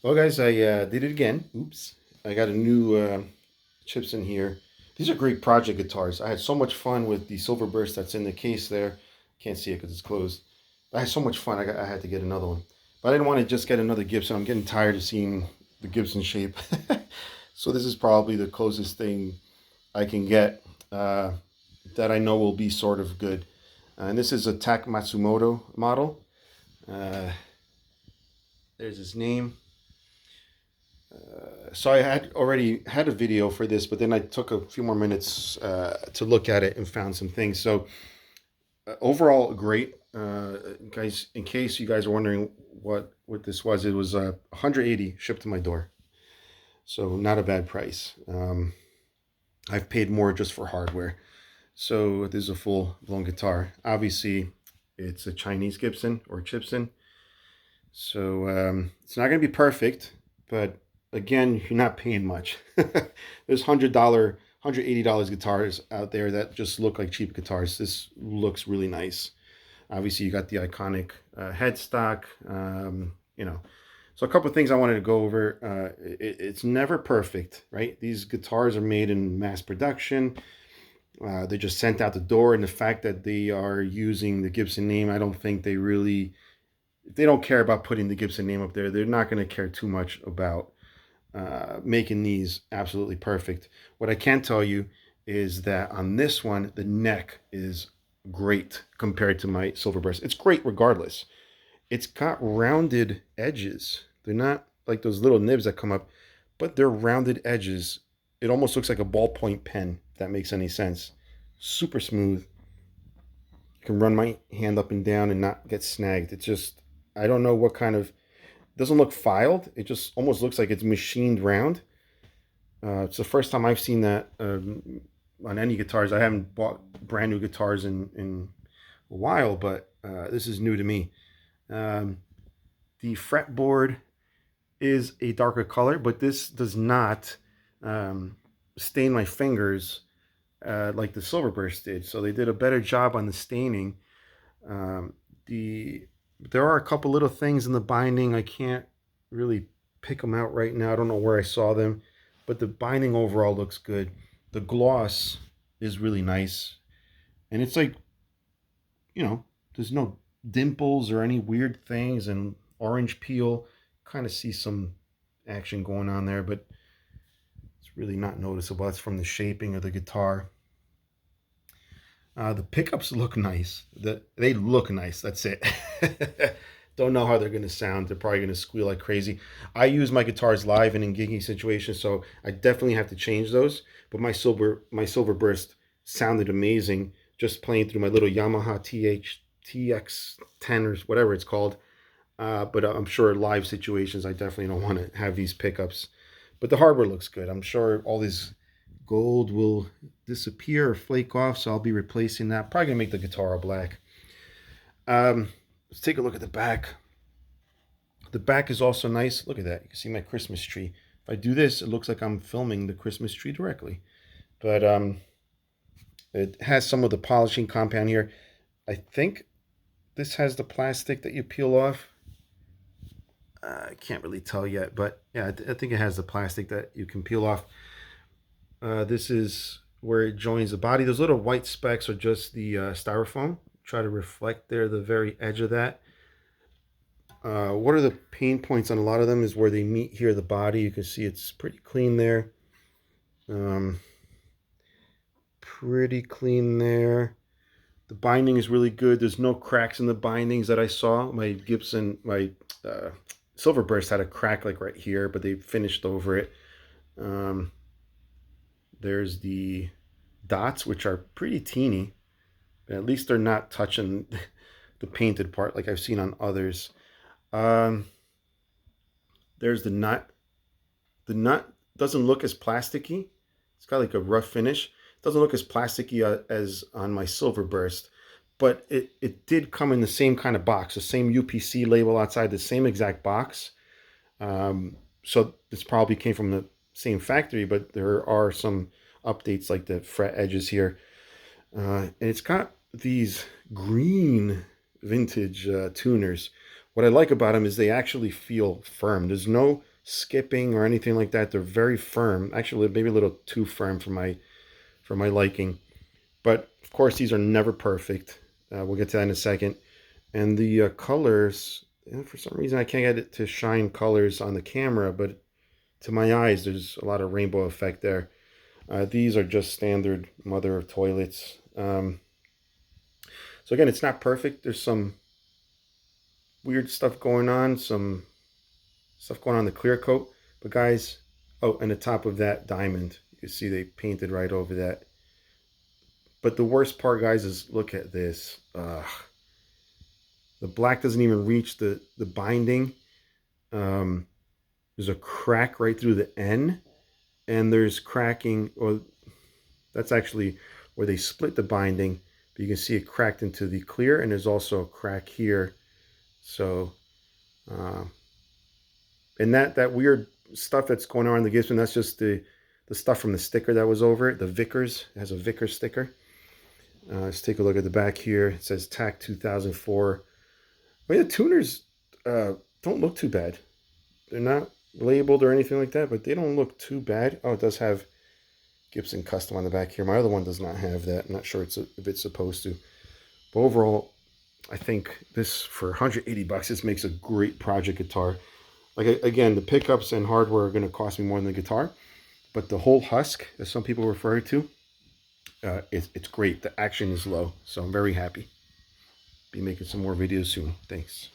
Well, guys, I did it again. Oops. I got a new Chibson here. These are great project guitars. I had so much fun with the Silver Burst that's in the case there. Can't see it because it's closed. I had so much fun. I had to get another one. But I didn't want to just get another Gibson. I'm getting tired of seeing the Gibson shape. So this is probably the closest thing I can get that I know will be sort of good. And this is a TAC Matsumoto model. Uh, there's his name. So I had already had a video for this, but then I took a few more minutes to look at it and found some things. So overall, great, guys. In case you guys are wondering what this was, it was 180 shipped to my door. So not a bad price. I've paid more just for hardware. So this is a full blown guitar. Obviously, it's a Chinese Gibson or Chipson. So it's not going to be perfect, but again, you're not paying much. There's $180 guitars out there that just look like cheap guitars. This looks really nice. Obviously, you got the iconic headstock. You know, so a couple of things I wanted to go over. It's never perfect, right? These guitars are made in mass production. They're just sent out the door, and the fact that they are using the Gibson name, I don't think they really, if they don't care about putting the Gibson name up there, they're not going to care too much about making these absolutely perfect. What I can tell you is that on this one, the neck is great compared to my Silver Burst. It's great regardless. It's got rounded edges. They're not like those little nibs that come up, but they're rounded edges. It almost looks like a ballpoint pen, if that makes any sense. Super smooth. I can run my hand up and down and not get snagged. It's just, I don't know what kind of, it doesn't look filed. It just almost looks like it's machined round. It's the first time I've seen that on any guitars. I haven't bought brand new guitars in a while, but this is new to me. The fretboard is a darker color, but this does not stain my fingers like the Silverburst did. So they did a better job on the staining. Um, there are a couple little things in the binding. I can't really pick them out right now. I don't know where I saw them, but the binding overall looks good. The gloss is really nice, and it's like, there's no dimples or any weird things, and orange peel. Kind of see some action going on there, but it's really not noticeable. That's from the shaping of the guitar. The pickups look nice. They look nice. That's it. Don't know how they're going to sound. They're probably going to squeal like crazy. I use my guitars live and in gigging situations, so I definitely have to change those. But my silver burst sounded amazing just playing through my little Yamaha TX10 or whatever it's called. But I'm sure live situations, I definitely don't want to have these pickups. But the hardware looks good. I'm sure all these gold will disappear or flake off, so I'll be replacing that. Probably gonna make the guitar all black. Let's take a look at the back. The back is also nice. Look at that. You can see my Christmas tree. If I do this, it looks like I'm filming the Christmas tree directly. But it has some of the polishing compound here. I think this has the plastic that you peel off. I can't really tell yet, but yeah, I think it has the plastic that you can peel off. This is where it joins the body. Those little white specks are just the styrofoam. Try to reflect there the very edge of that. What are the pain points on a lot of them is where they meet here, the body. You can see it's pretty clean there. Pretty clean there. The binding is really good. There's no cracks in the bindings that I saw. My Gibson, my Silver Burst had a crack like right here, but they finished over it. There's the dots, which are pretty teeny, but at least they're not touching the painted part like I've seen on others. There's the nut. The nut doesn't look as plasticky. It's got like a rough finish. It doesn't look as plasticky as on my Silver Burst, but it did come in the same kind of box, the same UPC label outside, the same exact box. So this probably came from the same factory, but there are some updates like the fret edges here. And it's got these green vintage tuners. What I like about them is they actually feel firm. There's no skipping or anything like that. They're very firm. Actually, maybe a little too firm for my liking. But of course, these are never perfect. We'll get to that in a second. And the colors, for some reason, I can't get it to shine colors on the camera, but to my eyes, there's a lot of rainbow effect there. These are just standard mother of toilets. So again, it's not perfect. There's some weird stuff going on, some stuff going on in the clear coat. But guys, oh, and the top of that diamond, you see they painted right over that. But the worst part, guys, is look at this. The black doesn't even reach the binding. There's a crack right through the N, and there's cracking, or that's actually where they split the binding, but you can see it cracked into the clear, and there's also a crack here. So, and that weird stuff that's going on in the Gibson, that's just the stuff from the sticker that was over it. The Vickers, it has a Vickers sticker. Let's take a look at the back here. It says TAC 2004. I mean, the tuners don't look too bad. They're not labeled or anything like that, but they don't look too bad. Oh, it does have Gibson Custom on the back here. My other one does not have that. I'm not sure if it's supposed to. But overall, I think this, for 180 bucks, this makes a great project guitar. Like, again, the pickups and hardware are going to cost me more than the guitar, but the whole husk, as some people refer to, it's great. The action is low, so I'm very happy. Be making some more videos soon. Thanks.